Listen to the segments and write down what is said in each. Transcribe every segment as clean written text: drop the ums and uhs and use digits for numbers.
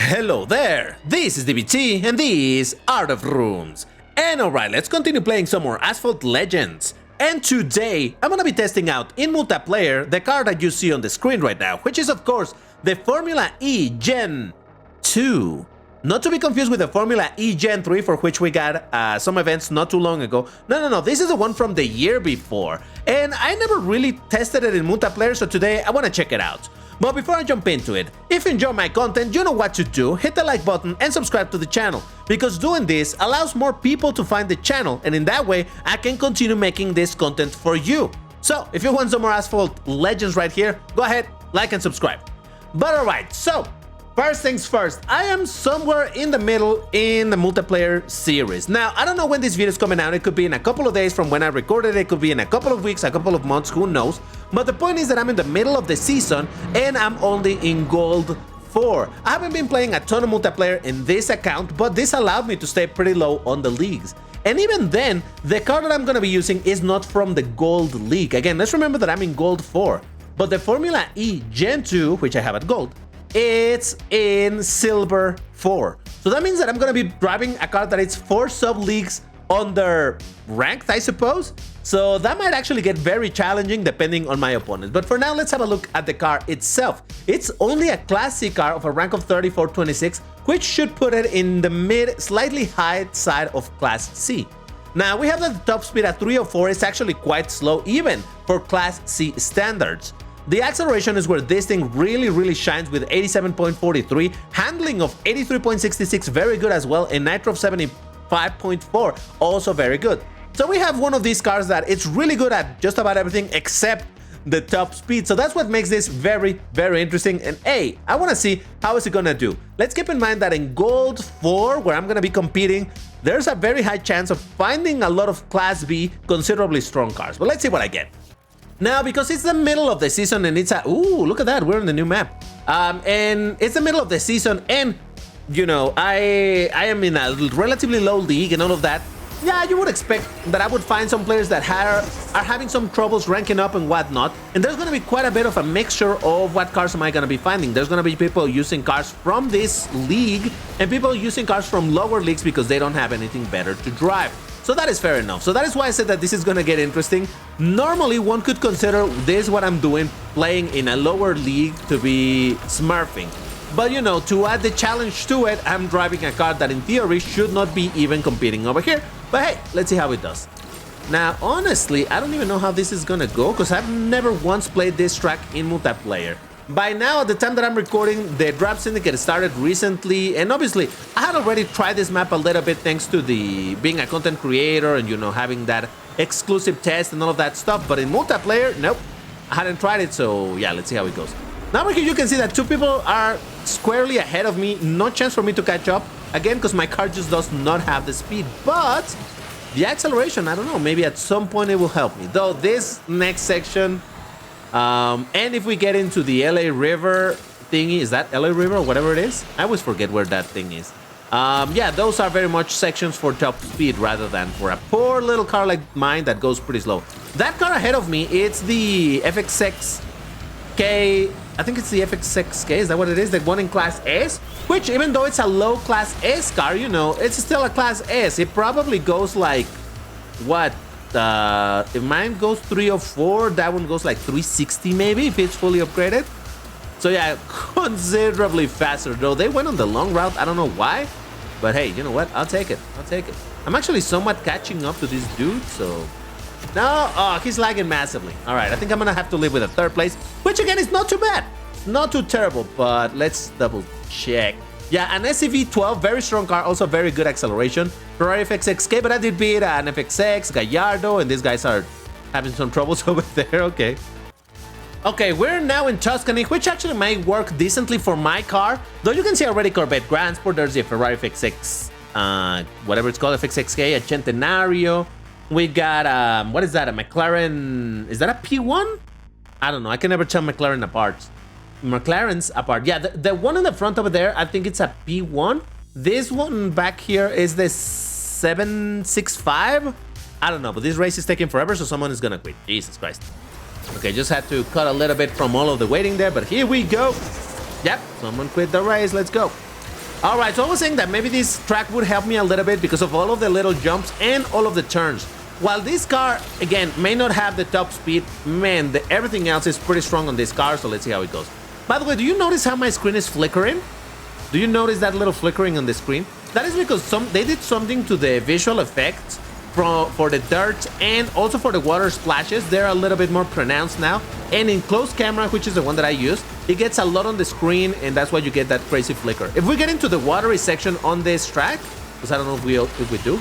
Hello there, this is DBT and these are the rooms. And alright, let's continue playing some more Asphalt Legends. And today, I'm gonna be testing out in multiplayer the car that you see on the screen right now, which is of course the Formula E Gen 2. Not to be confused with the Formula E Gen 3 for which we got some events not too long ago. No, this is the one from the year before. And I never really tested it in multiplayer, so today I wanna check it out. But before I jump into it, if you enjoy my content, you know what to do. Hit the like button and subscribe to the channel, because doing this allows more people to find the channel, and in that way, I can continue making this content for you. So, if you want some more Asphalt Legends right here, go ahead, like and subscribe. But alright, so, first things first, I am somewhere in the middle in the multiplayer series. Now, I don't know when this video is coming out. It could be in a couple of days from when I recorded it. It could be in a couple of weeks, a couple of months, who knows. But the point is that I'm in the middle of the season and I'm only in Gold 4. I haven't been playing a ton of multiplayer in this account, but this allowed me to stay pretty low on the leagues. And even then, the card that I'm going to be using is not from the Gold League. Again, let's remember that I'm in Gold 4. But the Formula E Gen 2, which I have at Gold, it's in Silver 4. So that means that I'm going to be driving a car that is 4 sub-leagues under ranked, I suppose. So that might actually get very challenging depending on my opponent. But for now, let's have a look at the car itself. It's only a classic car of a rank of 3426, which should put it in the mid, slightly high side of Class C. Now, we have the top speed at 304. It's actually quite slow even for Class C standards. The acceleration is where this thing really shines with 87.43, handling of 83.66, very good as well, and nitro of 75.4, also very good. So we have one of these cars that it's really good at just about everything except the top speed. So that's what makes this very interesting. And hey, I want to see how is it gonna do. Let's keep in mind that in Gold 4, where I'm gonna be competing, there's a very high chance of finding a lot of Class B considerably strong cars. But let's see what I get. Now, because it's the middle of the season and it's a... Ooh, look at that, we're on the new map. And it's the middle of the season and, you know, I am in a relatively low league and all of that. Yeah, you would expect that I would find some players that are having some troubles ranking up and whatnot. And there's going to be quite a bit of a mixture of what cars am I going to be finding. There's going to be people using cars from this league and people using cars from lower leagues because they don't have anything better to drive. So that is fair enough. So that is why I said that this is going to get interesting. Normally, one could consider this what I'm doing, playing in a lower league, to be smurfing. But you know, to add the challenge to it, I'm driving a car that in theory should not be even competing over here. But hey, let's see how it does. Now, honestly, I don't even know how this is gonna go because I've never once played this track in multiplayer. By now, at the time that I'm recording, the Draft Syndicate started recently, and obviously, I had already tried this map a little bit thanks to the being a content creator and, you know, having that exclusive test and all of that stuff. But in multiplayer, nope, I hadn't tried it, so yeah, let's see how it goes. Now here you can see that two people are squarely ahead of me. No chance for me to catch up. Again, because my car just does not have the speed. But the acceleration, I don't know, maybe at some point it will help me. Though this next section, and if we get into the LA River thingy, is that LA River or whatever it is? I always forget where that thing is. Yeah, those are very much sections for top speed rather than for a poor little car like mine that goes pretty slow. That car ahead of me, it's the FXX-K. I think it's the FXX-K, is that what it is? The one in Class S? Which, even though it's a low Class S car, you know, it's still a Class S. It probably goes like, what? If mine goes 304, that one goes like 360 maybe, if it's fully upgraded. So yeah, considerably faster, though. They went on the long route, I don't know why. But hey, you know what? I'll take it. I'll take it. I'm actually somewhat catching up to this dude, so... No, oh, he's lagging massively. All right, I think I'm gonna have to live with a third place, which again is not too bad. Not too terrible, but let's double check. Yeah, an SCV-12, very strong car, also very good acceleration. Ferrari FXX-K, but I did beat an FXX, Gallardo, and these guys are having some troubles over there, okay. Okay, we're now in Tuscany, which actually might work decently for my car. Though you can see already Corvette Grand Sport, there's the Ferrari FXX, whatever it's called, FXX-K, a Centenario. We got, what is that, a McLaren, is that a P1? I don't know, I can never tell McLaren's apart. Yeah, the one in the front over there, I think it's a P1. This one back here is the 765. I don't know, but this race is taking forever, so someone is gonna quit. Jesus Christ. Okay, just had to cut a little bit from all of the waiting there, but here we go. Yep, someone quit the race, let's go. All right, so I was saying that maybe this track would help me a little bit because of all of the little jumps and all of the turns. While this car, again, may not have the top speed, man, everything else is pretty strong on this car, so let's see how it goes. By the way, do you notice how my screen is flickering? Do you notice that little flickering on the screen? That is because they did something to the visual effects for the dirt and also for the water splashes. They're a little bit more pronounced now. And in close camera, which is the one that I use, it gets a lot on the screen, and that's why you get that crazy flicker. If we get into the watery section on this track, because I don't know if we do,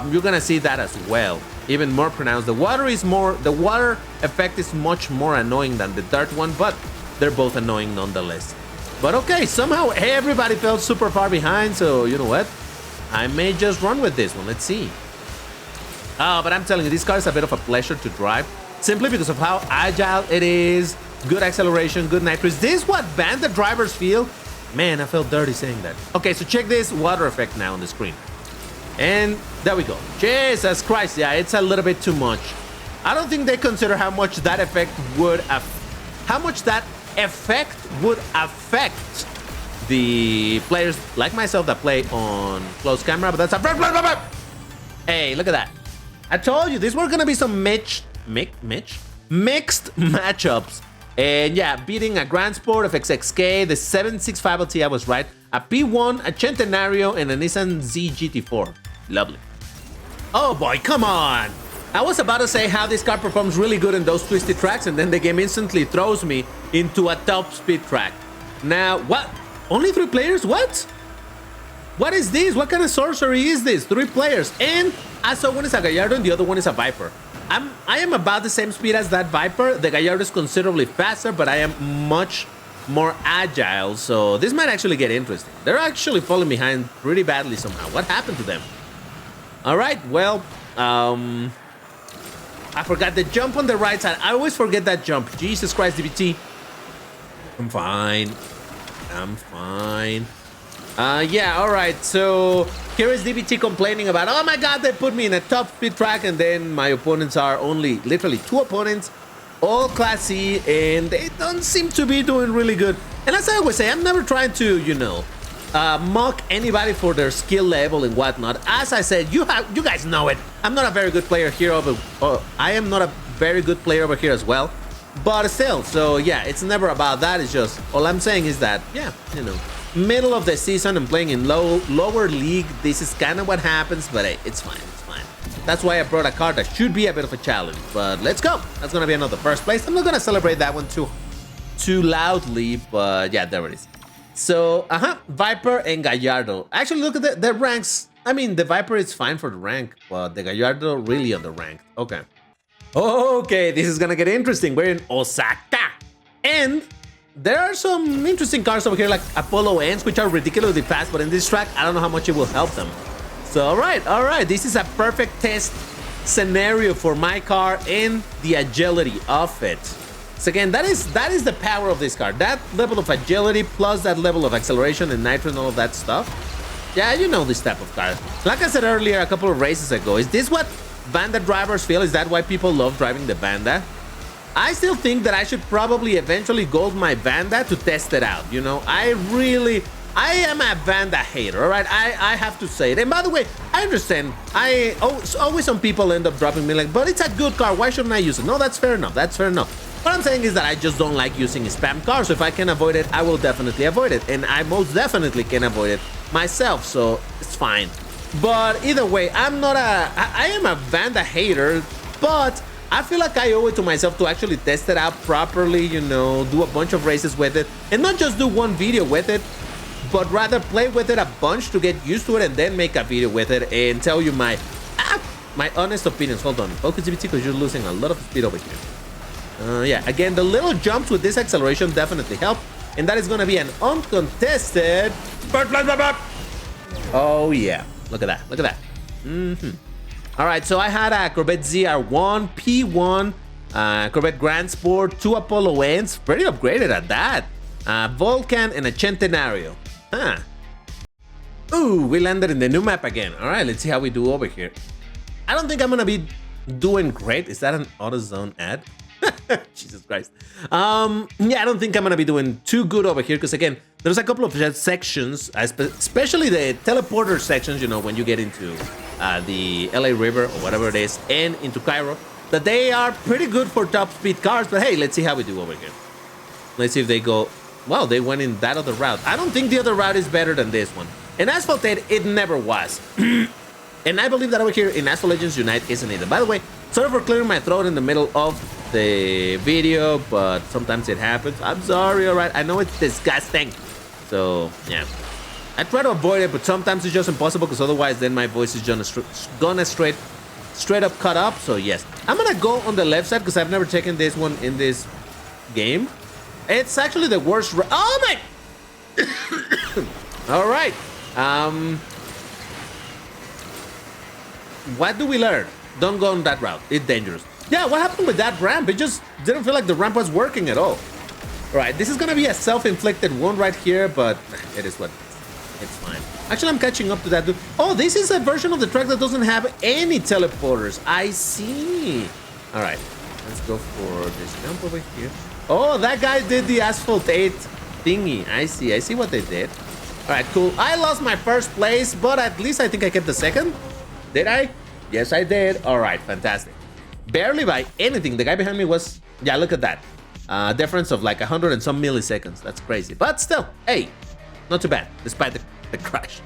you're gonna see that as well, even more pronounced. The water effect is much more annoying than the dirt one, but they're both annoying nonetheless. But okay, somehow everybody felt super far behind, so you know what? I may just run with this one. Let's see. But I'm telling you, this car is a bit of a pleasure to drive, simply because of how agile it is, good acceleration, good nitrous. This is what bandit drivers feel. Man, I felt dirty saying that. Okay, so check this water effect now on the screen. And there we go. Jesus Christ, yeah, it's a little bit too much. I don't think they consider how much that effect would affect the players like myself that play on close camera, but that's a... Hey, look at that. I told you, these were gonna be some mixed matchups. And yeah, beating a Grand Sport FXXK, the 765 LT, I was right, a P1, a Centenario, and a Nissan Z GT4. Lovely. Oh boy, come on! I was about to say how this car performs really good in those twisty tracks, and then the game instantly throws me into a top speed track. Now, what? Only 3 players? What? What is this? What kind of sorcery is this? 3 players, and I saw one is a Gallardo and the other one is a Viper. I am about the same speed as that Viper. The Gallardo is considerably faster, but I am much more agile, so this might actually get interesting. They're actually falling behind pretty badly somehow. What happened to them? All right, well, I forgot the jump on the right side. I always forget that jump. Jesus Christ, DBT. I'm fine. I'm fine. Yeah, all right, so here is DBT complaining about, oh my god, they put me in a top speed track, and then my opponents are only literally 2 opponents, all Class C, and they don't seem to be doing really good. And as I always say, I'm never trying to, you know, mock anybody for their skill level and whatnot. As I said, you guys know it. I'm not a very good player here I am not a very good player over here as well. But still, so yeah, it's never about that. It's just, all I'm saying is that, yeah, you know, middle of the season and playing in lower league, this is kind of what happens, but hey, it's fine, it's fine. That's why I brought a card that should be a bit of a challenge, but let's go. That's gonna be another first place. I'm not gonna celebrate that one too loudly, but yeah, there it is. So, Viper and Gallardo. Actually, look at the ranks. I mean, the Viper is fine for the rank, but the Gallardo really on the rank. Okay. Okay, this is gonna get interesting. We're in Osaka, and there are some interesting cars over here, like Apollo Ns, which are ridiculously fast, but in this track, I don't know how much it will help them. So, all right, this is a perfect test scenario for my car and the agility of it. So again, that is the power of this car. That level of agility plus that level of acceleration and nitro and all of that stuff. Yeah, you know this type of car. Like I said earlier, a couple of races ago, is this what Vanda drivers feel? Is that why people love driving the Vanda? I still think that I should probably eventually gold my Vanda to test it out. You know, I am a Vanda hater, all right? I have to say it. And by the way, I understand. Always some people end up dropping me like, but it's a good car. Why shouldn't I use it? No, that's fair enough. That's fair enough. What I'm saying is that I just don't like using spam cars. So if I can avoid it, I will definitely avoid it. And I most definitely can avoid it myself. So it's fine. But either way, I am a Vanda hater, but I feel like I owe it to myself to actually test it out properly, you know, do a bunch of races with it, and not just do one video with it, but rather play with it a bunch to get used to it and then make a video with it and tell you my honest opinions. Hold on, focus DBT, because you're losing a lot of speed over here. Yeah, again, the little jumps with this acceleration definitely help, and that is going to be an uncontested... Oh yeah, look at that, look at that. All right, so I had a Corvette ZR1, P1, Corvette Grand Sport, 2 Apollo Ns, pretty upgraded at that. Vulcan and a Centenario. Ooh, we landed in the new map again. All right, let's see how we do over here. I don't think I'm gonna be doing great. Is that an AutoZone ad? Jesus Christ. Yeah, I don't think I'm gonna be doing too good over here because again, there's a couple of sections, especially the teleporter sections. You know, when you get into the LA River or whatever it is, and into Cairo, that they are pretty good for top speed cars. But hey, let's see how we do over here. Let's see if they go. Well, they went in that other route. I don't think the other route is better than this one. In Asphalt 8, it never was. And I believe that over here in Asphalt Legends Unite isn't either. By the way, sorry for clearing my throat in the middle of the video, but sometimes it happens. I'm sorry, alright? I know it's disgusting. So, yeah. I try to avoid it, but sometimes it's just impossible because otherwise then my voice is gonna straight up cut up. So, yes. I'm gonna go on the left side because I've never taken this one in this game. It's actually the worst. Oh my! Alright. What do we learn? Don't go on that route. It's dangerous. Yeah, what happened with that ramp? It just didn't feel like the ramp was working at all. All right, this is gonna be a self-inflicted wound right here, but it is what it is. It's fine. Actually, I'm catching up to that dude. Oh, this is a version of the track that doesn't have any teleporters. I see. All right, let's go for this jump over here. Oh, that guy did the Asphalt 8 thingy. I see what they did. All right, cool. I lost my first place, but at least I think I kept the second. Did I? Yes, I did. All right, fantastic. Barely by anything. The guy behind me was... Yeah, look at that. Difference of like 100 and some milliseconds. That's crazy. But still, hey, not too bad, despite the crash.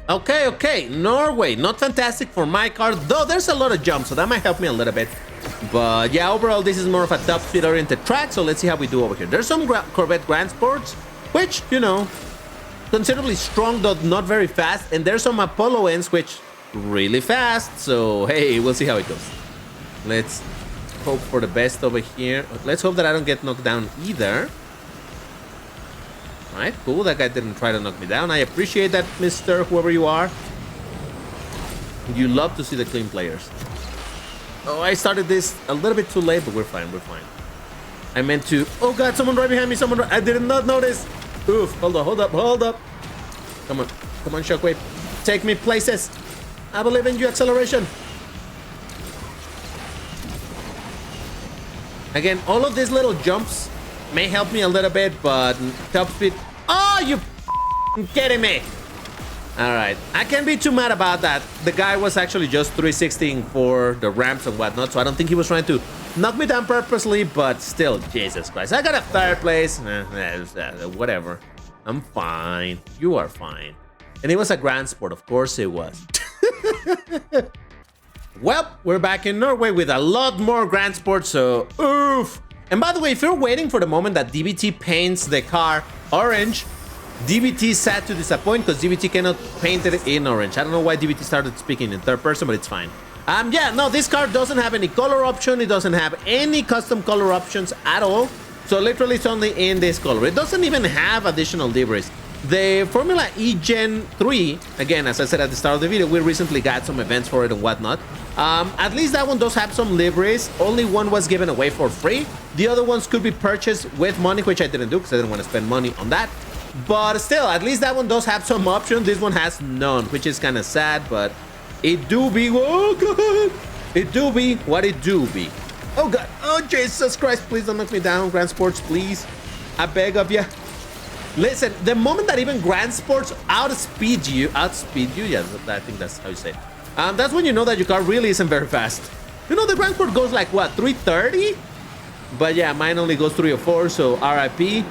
Okay. Norway, not fantastic for my car, though there's a lot of jumps, so that might help me a little bit. But yeah, overall, this is more of a top speed-oriented track, so let's see how we do over here. There's some Corvette Grand Sports, which, you know, considerably strong, though not very fast. And there's some Apollo Ns, which... really fast, so hey, we'll see how it goes. Let's hope for the best over here. Let's hope that I don't get knocked down either. All right, cool. That guy didn't try to knock me down. I appreciate that, Mr. Whoever you are. You love to see the clean players. Oh, I started this a little bit too late, but we're fine. I meant to... Oh god, someone right behind me. I did not notice. Oof, hold up. Come on, Shockwave. Take me places. I believe in you, acceleration. Again, all of these little jumps may help me a little bit, but top speed... Oh, you kidding me. All right. I can't be too mad about that. The guy was actually just 360ing for the ramps and whatnot, so I don't think he was trying to knock me down purposely, but still, Jesus Christ. I got a third place. Whatever. I'm fine. You are fine. And it was a Grand Sport. Of course it was. Well, we're back in Norway with a lot more Grand Sports, so oof. And by the way, if you're waiting for the moment that DBT paints the car orange, DBT is sad to disappoint because DBT cannot paint it in orange. I don't know why DBT started speaking in third person, but it's fine. Yeah, no, this car doesn't have any color option. It doesn't have any custom color options at all. So literally it's only in this color. It doesn't even have additional liveries. The Formula E Gen 3, again, as I said at the start of the video, we recently got some events for it and whatnot. At least that one does have some liveries. Only one was given away for free. The other ones could be purchased with money, which I didn't do because I didn't want to spend money on that. But still, at least that one does have some options. This one has none, which is kind of sad, but it do be... Oh, God! It do be what it do be. Oh, God. Oh, Jesus Christ. Please don't knock me down, Grand Sports, please. I beg of you. Listen, the moment that even Grand Sports outspeed you, yeah, I think that's how you say it. That's when you know that your car really isn't very fast. You know, the Grand Sport goes like, what, 330? But yeah, mine only goes 304, so RIP.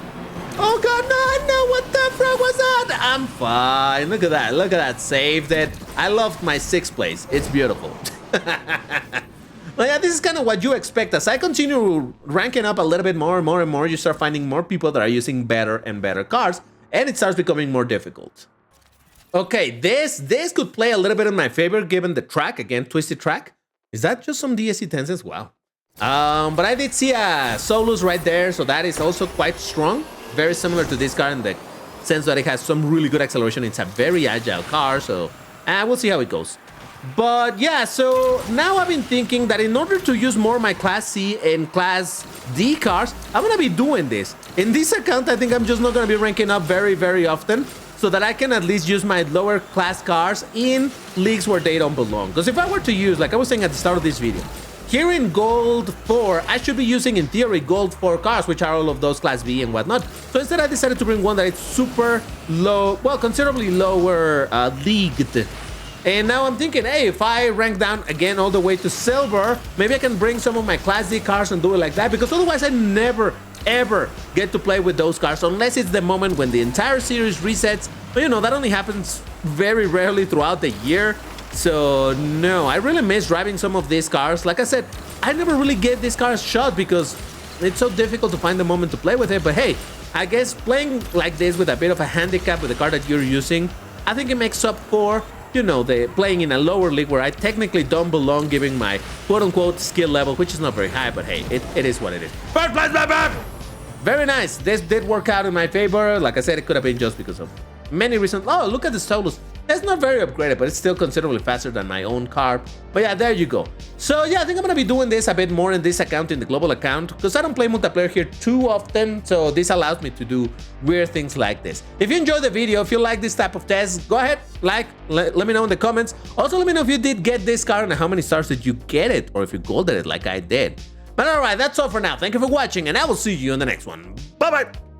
Oh God, no, what the fuck was that? I'm fine. Look at that, saved it. I loved my 6th place. It's beautiful. Well, yeah, this is kind of what you expect. As I continue ranking up a little bit more and more, you start finding more people that are using better and better cars, and it starts becoming more difficult. Okay, this could play a little bit in my favor given the track, again, twisted track. Is that just some DSC 10s? Wow. But I did see a Solus right there, so that is also quite strong. Very similar to this car in the sense that it has some really good acceleration. It's a very agile car, so we'll see how it goes. But yeah, so now I've been thinking that in order to use more my Class C and Class D cars, I'm gonna be doing this. In this account, I think I'm just not gonna be ranking up very often, so that I can at least use my lower class cars in leagues where they don't belong. Because if I were to use, like I was saying at the start of this video, here in Gold 4, I should be using, in theory, Gold 4 cars, which are all of those Class B and whatnot. So instead, I decided to bring one that is super low, well, considerably lower leagued. And now I'm thinking, hey, if I rank down again all the way to Silver, maybe I can bring some of my Class D cars and do it like that, because otherwise I never, ever get to play with those cars, unless it's the moment when the entire series resets. But you know, that only happens very rarely throughout the year. So no, I really miss driving some of these cars. Like I said, I never really gave these cars a shot because it's so difficult to find the moment to play with it. But hey, I guess playing like this with a bit of a handicap with the car that you're using, I think it makes up for, you know, the playing in a lower league where I technically don't belong, giving my quote-unquote skill level, which is not very high, but hey, it is what it is. First place, baby! Very nice. This did work out in my favor. Like I said, it could have been just because of many reasons. Oh, look at the Solus. It's not very upgraded, but it's still considerably faster than my own car. But yeah, there you go. So yeah, I think I'm gonna be doing this a bit more in this account, in the global account, because I don't play multiplayer here too often. So this allows me to do weird things like this. If you enjoyed the video, if you like this type of tests, go ahead, let me know in the comments. Also, let me know if you did get this car and how many stars did you get it, or if you golded it like I did. But alright, that's all for now. Thank you for watching, and I will see you in the next one. Bye-bye!